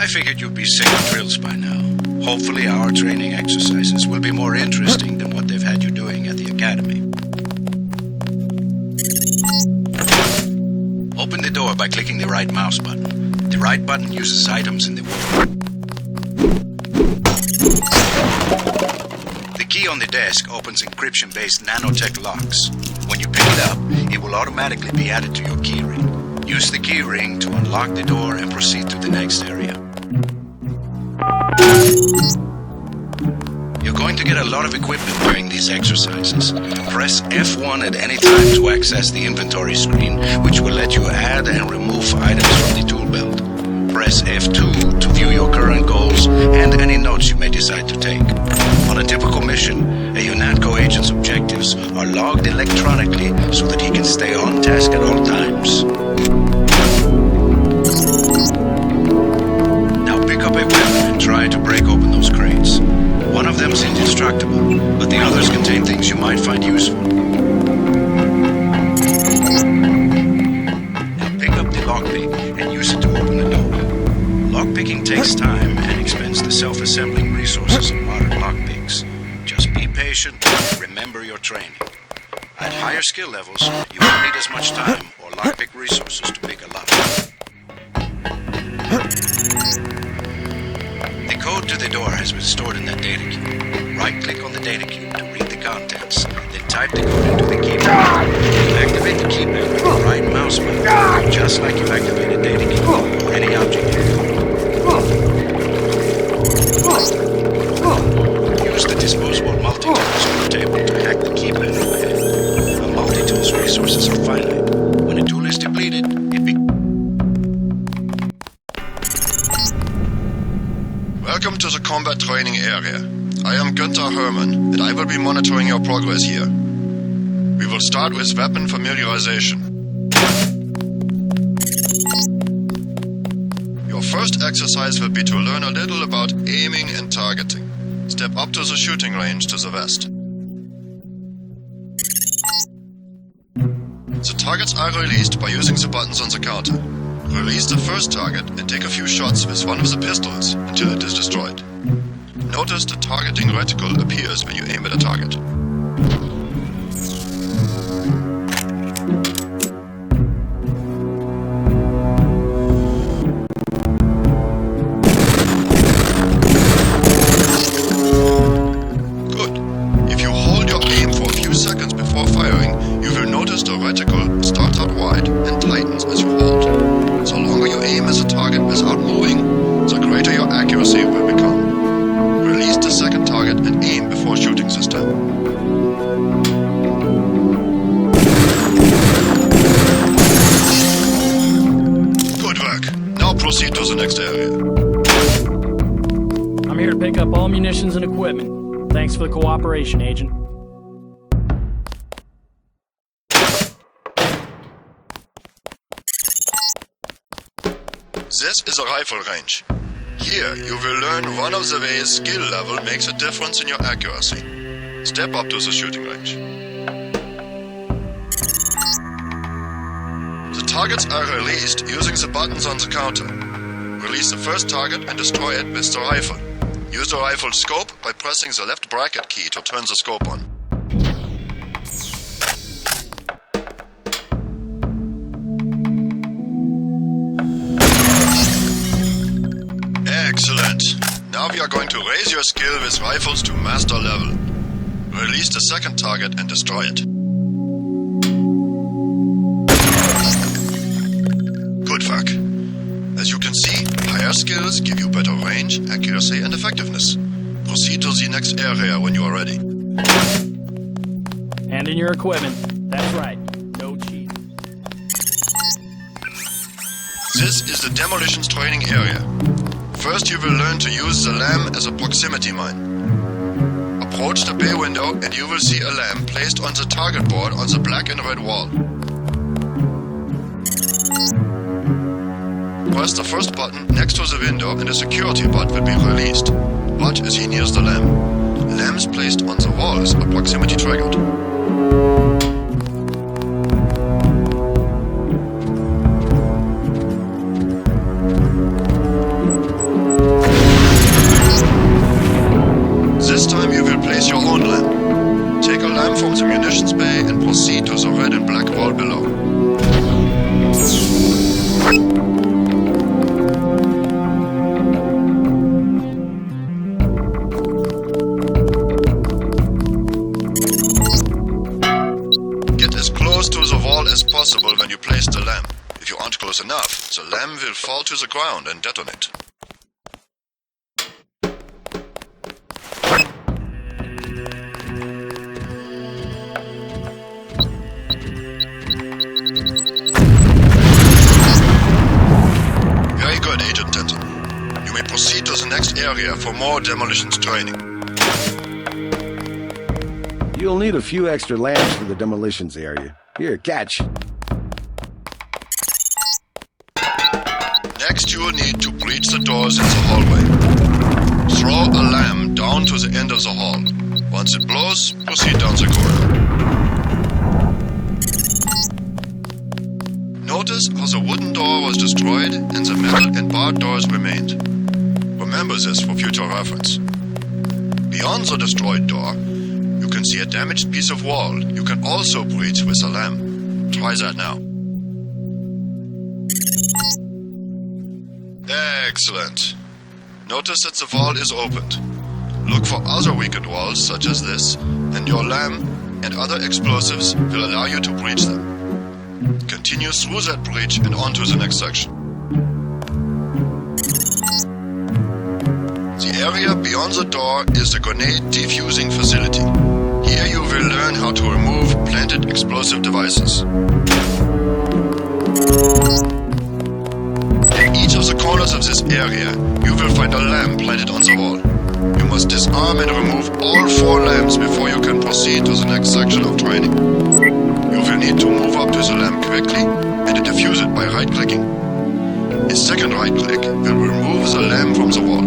I figured you'd be sick of drills by now. Hopefully our training exercises will be more interesting than what they've had you doing at the academy. Open the door by clicking the right mouse button. The right button uses items in the wall. The key on the desk opens encryption-based nanotech locks. When you pick it up, it will automatically be added to your keyring. Use the keyring to unlock the door and proceed to the next area. You're going to get a lot of equipment during these exercises. Press F1 at any time to access the inventory screen, which will let you add and remove items from the tool belt. Press F2 to view your current goals and any notes you may decide to take. On a typical mission, a UNATCO agent's objectives are logged electronically so that he can stay on task at all times. Now pick up a weapon and try to break open those crates. One of them is indestructible, but the others contain things you might find useful. Now pick up the lockpick and use it to open the door. Lockpicking takes time and expends the self-assembling resources of modern lockpicks. Just be patient and remember your training. At higher skill levels, you won't need as much time or lockpick resources to pick a lock. The code to the door has been stored in that data cube. Right-click on the data cube to read the contents, then type the code into the keypad. You activate the keypad with the right mouse button, just like you activated data cube or any object you code. Use the disposable multi-tools on your table to hack the keypad overhead. The multi-tool's resources are finite. When a tool is depleted, Welcome to the combat training area. I am Günther Hermann, and I will be monitoring your progress here. We will start with weapon familiarization. Your first exercise will be to learn a little about aiming and targeting. Step up to the shooting range to the west. The targets are released by using the buttons on the counter. Release the first target and take a few shots with one of the pistols until it is destroyed. Notice the targeting reticle appears when you aim at a target. Good. If you hold your aim for a few seconds before firing, you will notice the reticle starts out wide and tightens as you hold. The longer you aim as a target without moving, the greater your accuracy will become. Release the second target and aim before shooting this time. Good work. Now proceed to the next area. I'm here to pick up all munitions and equipment. Thanks for the cooperation, Agent. This is a rifle range. Here, you will learn one of the ways skill level makes a difference in your accuracy. Step up to the shooting range. The targets are released using the buttons on the counter. Release the first target and destroy it with the rifle. Use the rifle scope by pressing the left bracket key to turn the scope on. Excellent. Now we are going to raise your skill with rifles to master level. Release the second target and destroy it. Good work. As you can see, higher skills give you better range, accuracy and effectiveness. Proceed to the next area when you are ready. Hand in your equipment. That's right. No cheating. This is the demolitions training area. First you will learn to use the lamp as a proximity mine. Approach the bay window and you will see a lamp placed on the target board on the black and red wall. Press the first button next to the window and a security bot will be released. Watch as he nears the lamp. Lamps placed on the walls are proximity triggered. close enough, the lamb will fall to the ground and detonate. Very good, Agent Denton. You may proceed to the next area for more demolitions training. You'll need a few extra lamps for the demolitions area. Here, catch. Next, you will need to breach the doors in the hallway. Throw a lamp down to the end of the hall. Once it blows, proceed down the corridor. Notice how the wooden door was destroyed and the metal and barred doors remained. Remember this for future reference. Beyond the destroyed door, you can see a damaged piece of wall you can also breach with a lamp. Try that now. Excellent. Notice that the wall is opened. Look for other weakened walls such as this, and your lamp and other explosives will allow you to breach them. Continue through that breach and on to the next section. The area beyond the door is the grenade defusing facility. Here you will learn how to remove planted explosive devices. In each of the corners of this area, you will find a lamp planted on the wall. You must disarm and remove all 4 lamps before you can proceed to the next section of training. You will need to move up to the lamp quickly and defuse it by right-clicking. A second right-click will remove the lamp from the wall.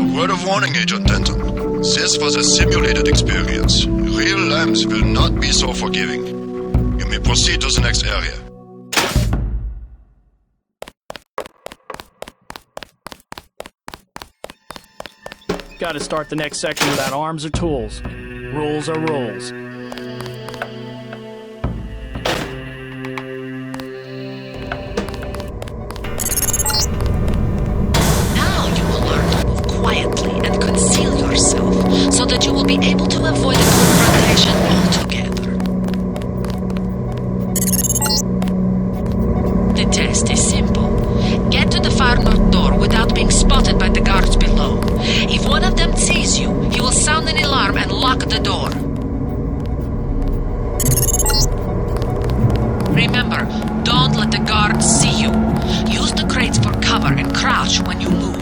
A word of warning, Agent Denton. This was a simulated experience. Real lamps will not be so forgiving. You may proceed to the next area. Gotta start the next section without arms or tools. Rules are rules. Now you will learn to move quietly and conceal yourself so that you will be able to avoid a confrontation altogether. The test is simple. Get to the far north door without being spotted by the guards below. If one of them sees you, he will sound an alarm and lock the door. Remember, don't let the guards see you. Use the crates for cover and crouch when you move.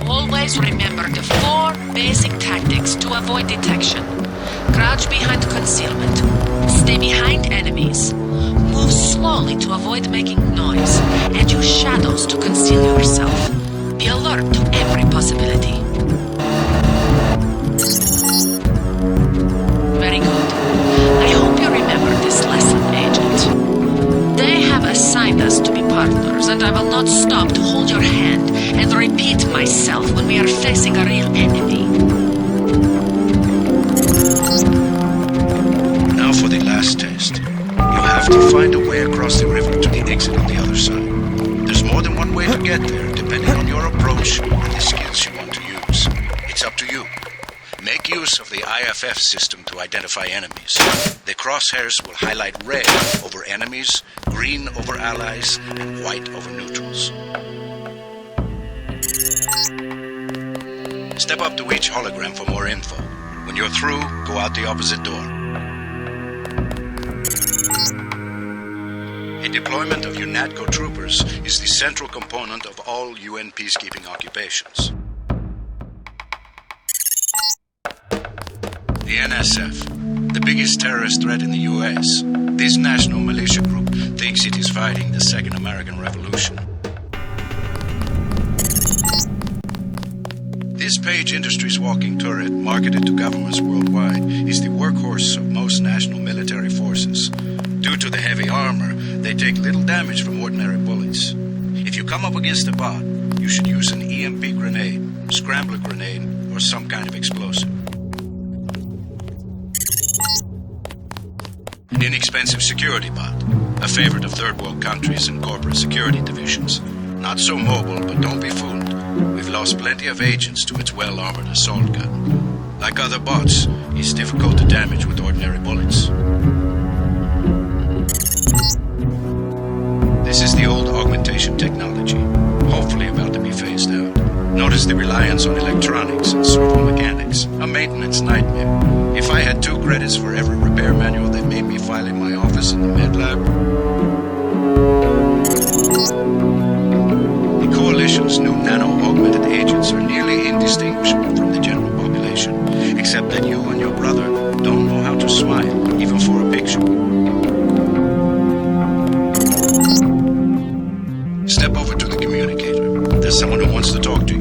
Always remember the 4 basic tactics to avoid detection. Crouch behind concealment. Stay behind enemies. Move slowly to avoid making noise, and use shadows to conceal yourself. Be alert to every possibility. Very good. I hope you remember this lesson, Agent. They have assigned us to be partners, and I will not stop to hold your hand and repeat myself when we are facing a real enemy. Now for the last test. You'll have to find a way across the river to the exit on the other side. There's more than one way to get there, depending on your approach and the skills you want to use. It's up to you. Make use of the IFF system to identify enemies. The crosshairs will highlight red over enemies, green over allies, and white over neutrals. Step up to each hologram for more info. When you're through, go out the opposite door. A deployment of your NATCO troopers is the central component of all UN peacekeeping occupations. The NSF, the biggest terrorist threat in the US, this national militia group thinks it is fighting the Second American Revolution. This Page Industries walking turret, marketed to governments worldwide, is the workhorse of most national military forces. Due to the heavy armor, they take little damage from ordinary bullets. If you come up against a bot, you should use an EMP grenade, scrambler grenade, or some kind of explosive. An inexpensive security bot, a favorite of third world countries and corporate security divisions. Not so mobile, but don't be fooled. We've lost plenty of agents to its well-armored assault gun. Like other bots, he's difficult to damage with ordinary bullets. This is the old augmentation technology, hopefully about to be phased out. Notice the reliance on electronics and servo mechanics, a maintenance nightmare. If I had 2 credits for every repair manual they made me file in my office in the med lab. The Coalition's new nano-augmented agents are nearly indistinguishable from the general population, except that you and your brother don't know how to smile, even for a picture. Step over to the communicator. There's someone who wants to talk to you.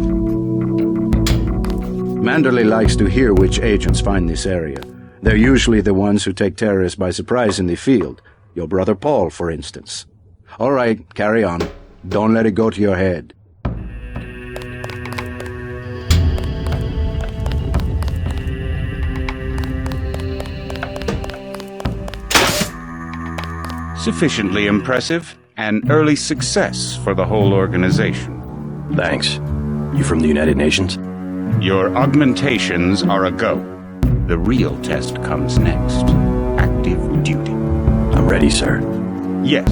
Manderley likes to hear which agents find this area. They're usually the ones who take terrorists by surprise in the field. Your brother Paul, for instance. All right, carry on. Don't let it go to your head. Sufficiently impressive. An early success for the whole organization. Thanks. You from the United Nations? Your augmentations are a go. The real test comes next. Active duty. I'm ready, sir. Yes.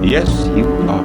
Yes, you are.